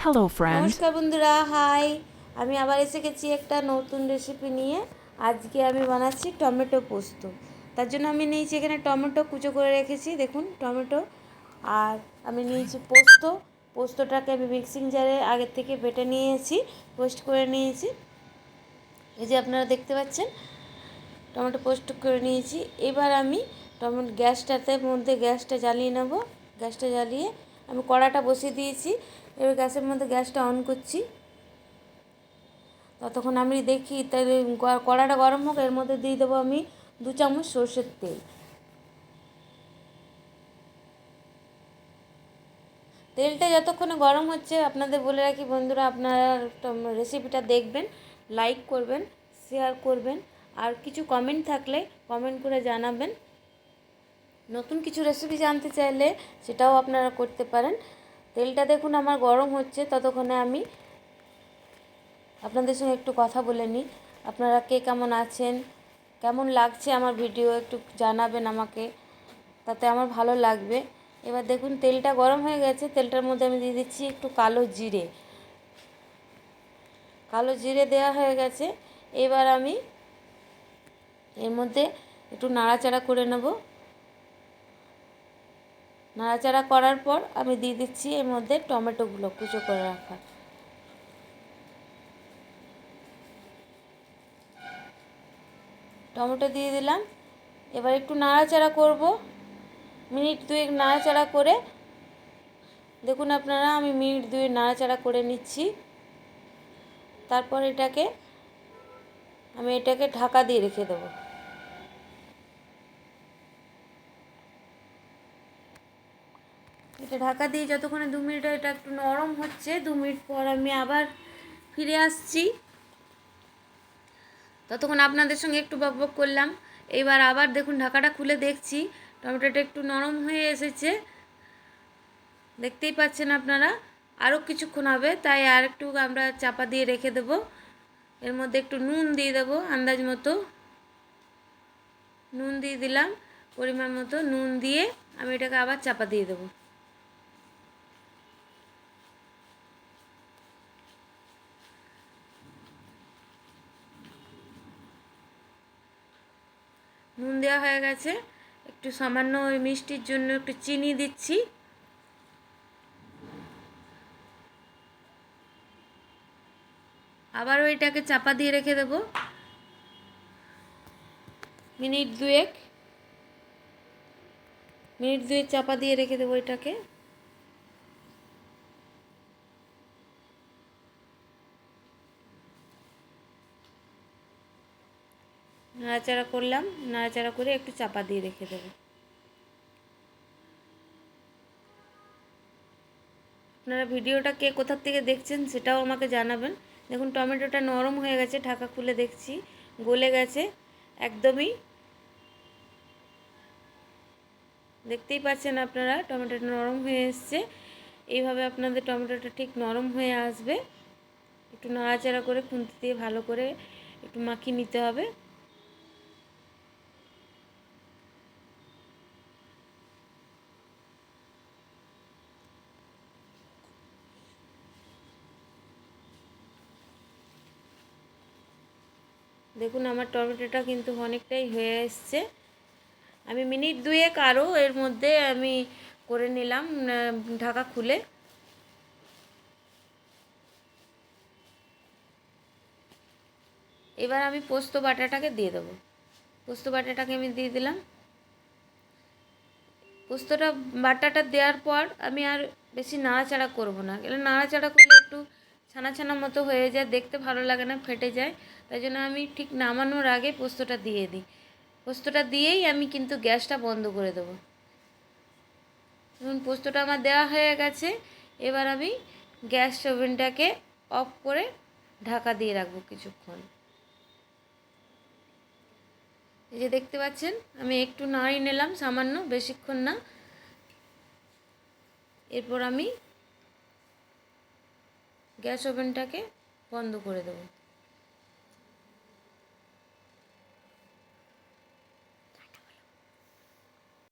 Hello, friend. নমস্কার বন্ধুরা, high. আমি আবার এসে গেছি একটা নতুন রেসিপি নিয়ে। আজকে আমি বানাচ্ছি টমেটো পোস্ত। তার জন্য আমি নিয়েছি এখানে টমেটো কুচো করে রেখেছি, দেখুন টমেটো। আর আমি নিয়েছি পোস্তটাকে আমি মিক্সিং জারে আগের থেকে বেটে নিয়েছি, পোস্ট করে নিয়েছি। এই যে আপনারা দেখতে পাচ্ছেন টমেটো পোস্ট করে নিয়েছি। এবার আমি গ্যাসটা জ্বালিয়ে নেব। গ্যাসটা জ্বালিয়ে আমি কড়াটা বসিয়ে দিয়েছি। এবার গ্যাসের মধ্যে গ্যাসটা অন করছি। ততক্ষণ আমি দেখি তাহলে কড়াটা গরম হোক, এর মধ্যে দিয়ে দেবো আমি 2 চামচ সর্ষের তেল। তেলটা যতক্ষণে গরম হচ্ছে, আপনাদের বলে রাখি বন্ধুরা, আপনারা রেসিপিটা দেখবেন, লাইক করবেন, শেয়ার করবেন, আর কিছু কমেন্ট থাকলে কমেন্ট করে জানাবেন। নতুন কিছু রেসিপি জানতে চাইলে সেটাও আপনারা করতে পারেন। তেলটা দেখুন আমার গরম হচ্ছে, ততক্ষণে আমি আপনাদের সঙ্গে একটু কথা বলে নিই। আপনারা কে কেমন আছেন, কেমন লাগছে আমার ভিডিও একটু জানাবেন আমাকে, তাতে আমার ভালো লাগবে। এবার দেখুন তেলটা গরম হয়ে গেছে। তেলটার মধ্যে আমি দিয়ে দিচ্ছি একটু কালো জিরে দেওয়া হয়ে গেছে। এবার আমি এর মধ্যে একটু নাড়াচাড়া করে নেব। নাড়াচাড়া করার পর আমি দিয়ে দিচ্ছি এর মধ্যে টমেটোগুলো কুচো করে রাখা। টমেটো দিয়ে দিলাম। এবার একটু নাড়াচাড়া করব, মিনিট 2 নাড়াচাড়া করে। দেখুন আপনারা, আমি মিনিট 2 নাড়াচাড়া করে নিচ্ছি। তারপর এটাকে ঢাকা দিয়ে রেখে দেবো। এটা ঢাকা দিয়ে যতক্ষণে 2 মিনিট এটা একটু নরম হচ্ছে, 2 মিনিট পর আমি আবার ফিরে আসছি। ততক্ষণ আপনাদের সঙ্গে একটু বকবক করলাম। এবার আবার দেখুন ঢাকাটা খুলে দেখছি টমেটোটা একটু নরম হয়ে এসেছে, দেখতেই পাচ্ছেন আপনারা। আরও কিছুক্ষণ হবে, তাই আর একটু আমরা চাপা দিয়ে রেখে দেবো। এর মধ্যে একটু নুন দিয়ে দেবো, আন্দাজ মতো নুন দিয়ে দিলাম, পরিমাণ মতো নুন দিয়ে আমি এটাকে আবার চাপা দিয়ে দেবো। নুন দেওয়া হয়ে গেছে। একটু সামান্য ওই মিষ্টির জন্য একটু চিনি দিচ্ছি। আবারও এটাকে চাপা দিয়ে রেখে দেব মিনিট 2। চাপা দিয়ে রেখে দেবো এটাকে। নাড়াচাড়া করলাম, নাড়াচাড়া করে একটু চাপা দিয়ে রেখে দেবো। আপনারা ভিডিওটা কে কোথার থেকে দেখছেন সেটাও আমাকে জানাবেন। দেখুন টমেটোটা নরম হয়ে গেছে, ঢাকা খুলে দেখছি গলে গেছে একদমই। দেখতেই পাচ্ছেন আপনারা টমেটোটা নরম হয়ে এসছে। এইভাবে আপনাদের টমেটোটা ঠিক নরম হয়ে আসবে। একটু নাড়াচাড়া করে খুন্তি দিয়ে ভালো করে একটু মাখিয়ে নিতে হবে। দেখুন আমার টমেটোটা কিন্তু অনেকটাই হয়ে এসছে। আমি মিনিট 2 আরও এর মধ্যে আমি করে নিলাম ঢাকা খুলে। এবার আমি পোস্ত বাটাটাকে দিয়ে দেবো। পোস্ত বাটাটাকে আমি দিয়ে দিলাম। বাটাটা দেওয়ার পর আমি আর বেশি নাড়াচাড়া করব না, এলে নাড়াচাড়া করলে একটু ছানা ছানা মতো হয়ে যায়, দেখতে ভালো লাগে না, ফেটে যায়। তাই জন্য আমি ঠিক নামানোর আগে পোস্তটা দিয়ে দিই। পোস্তটা দিয়েই আমি কিন্তু গ্যাসটা বন্ধ করে দেবো। দেখুন পোস্তটা আমার দেওয়া হয়ে গেছে। এবার আমি গ্যাস ওভেনটাকে অফ করে ঢাকা দিয়ে রাখবো কিছুক্ষণ। এই যে দেখতে পাচ্ছেন আমি একটু নাড়িয়ে নিলাম সামান্য, বেশিক্ষণ না। এরপর আমি গ্যাস ওভেনটাকে বন্ধ করে দেবো।